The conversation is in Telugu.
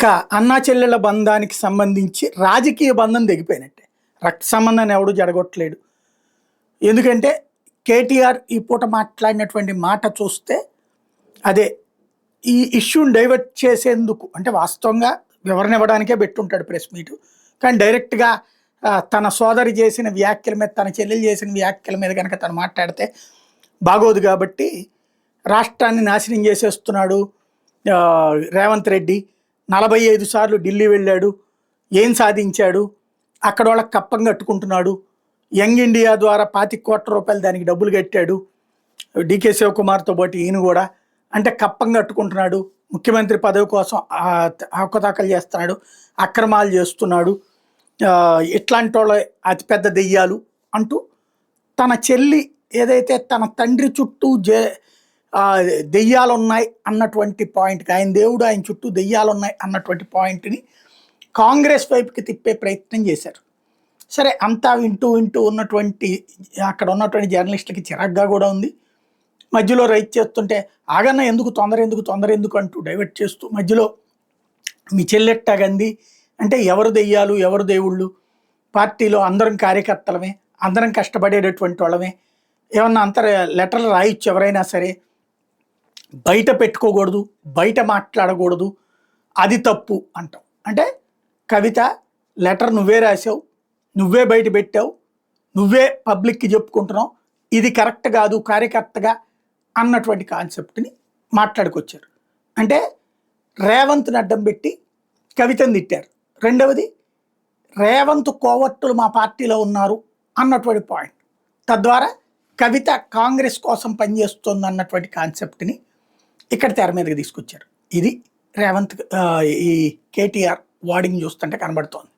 ఇక అన్నా చెల్లెళ్ళ బంధానికి సంబంధించి రాజకీయ బంధం తెగిపోయినట్టే. రక్త సంబంధాన్ని ఎవడు జడగొట్టలేడు. ఎందుకంటే కేటీఆర్ ఈ పూట మాట్లాడినటువంటి మాట చూస్తే అదే ఈ ఇష్యూని డైవర్ట్ చేసేందుకు, అంటే వాస్తవంగా వివరణ ఇవ్వడానికే పెట్టుంటాడు ప్రెస్ మీటు. కానీ డైరెక్ట్గా తన సోదరి చేసిన వ్యాఖ్యల మీద, తన చెల్లెలు చేసిన వ్యాఖ్యల మీద కనుక తను మాట్లాడితే బాగోదు కాబట్టి రాష్ట్రాన్ని నాశనం చేసేస్తున్నాడు రేవంత్ రెడ్డి. 45 సార్లు ఢిల్లీ వెళ్ళాడు, ఏం సాధించాడు, అక్కడ వాళ్ళకి కప్పం కట్టుకుంటున్నాడు, యంగ్ ఇండియా ద్వారా 25 కోట్ల రూపాయలు దానికి డబ్బులు కట్టాడు, డీకే శివకుమార్తో పాటు ఈయన కూడా. అంటే కప్పం కట్టుకుంటున్నాడు, ముఖ్యమంత్రి పదవి కోసం అవకతవకలు చేస్తున్నాడు, అక్రమాలు చేస్తున్నాడు, ఇట్లాంటి వాళ్ళ అతిపెద్ద దెయ్యాలు అంటూ తన చెల్లి ఏదైతే తన తండ్రి చుట్టూ దెయ్యాలు ఉన్నాయి అన్నటువంటి పాయింట్కి, ఆయన దేవుడు ఆయన చుట్టూ దెయ్యాలు ఉన్నాయి అన్నటువంటి పాయింట్ని కాంగ్రెస్ వైపుకి తిప్పే ప్రయత్నం చేశారు. సరే, అంతా వింటూ ఉన్నటువంటి అక్కడ ఉన్నటువంటి జర్నలిస్టులకి చిరాగ్గా కూడా ఉంది. మధ్యలో రైట్ చేస్తుంటే ఆగన్న తొందర ఎందుకు అంటూ డైవర్ట్ చేస్తూ మధ్యలో మీ చెల్లెట్టగంది అంటే ఎవరు దెయ్యాలు ఎవరు దేవుళ్ళు, పార్టీలో అందరం కార్యకర్తలమే, అందరం కష్టపడేటటువంటి వాళ్ళమే, ఏమన్నా లెటర్లు రాయొచ్చు ఎవరైనా సరే, బయట పెట్టుకోకూడదు, బయట మాట్లాడకూడదు, అది తప్పు అంటాం. అంటే కవిత లెటర్ నువ్వే రాసావు, నువ్వే బయట పెట్టావు, నువ్వే పబ్లిక్కి చెప్పుకుంటున్నావు, ఇది కరెక్ట్ కాదు కార్యకర్తగా అన్నటువంటి కాన్సెప్ట్ని మాట్లాడుకొచ్చారు. అంటే రేవంత్ని అడ్డం పెట్టి కవితను తిట్టారు. రెండవది, రేవంత్ కోవర్టులు మా పార్టీలో ఉన్నారు అన్నటువంటి పాయింట్. తద్వారా కవిత కాంగ్రెస్ కోసం పనిచేస్తుంది అన్నటువంటి కాన్సెప్ట్ని ఇక్కడ తెర మీదకి తీసుకొచ్చారు. ఇది రేవంత్ ఈ కేటీఆర్ వార్డింగ్ చూస్తుంటే కనబడుతోంది.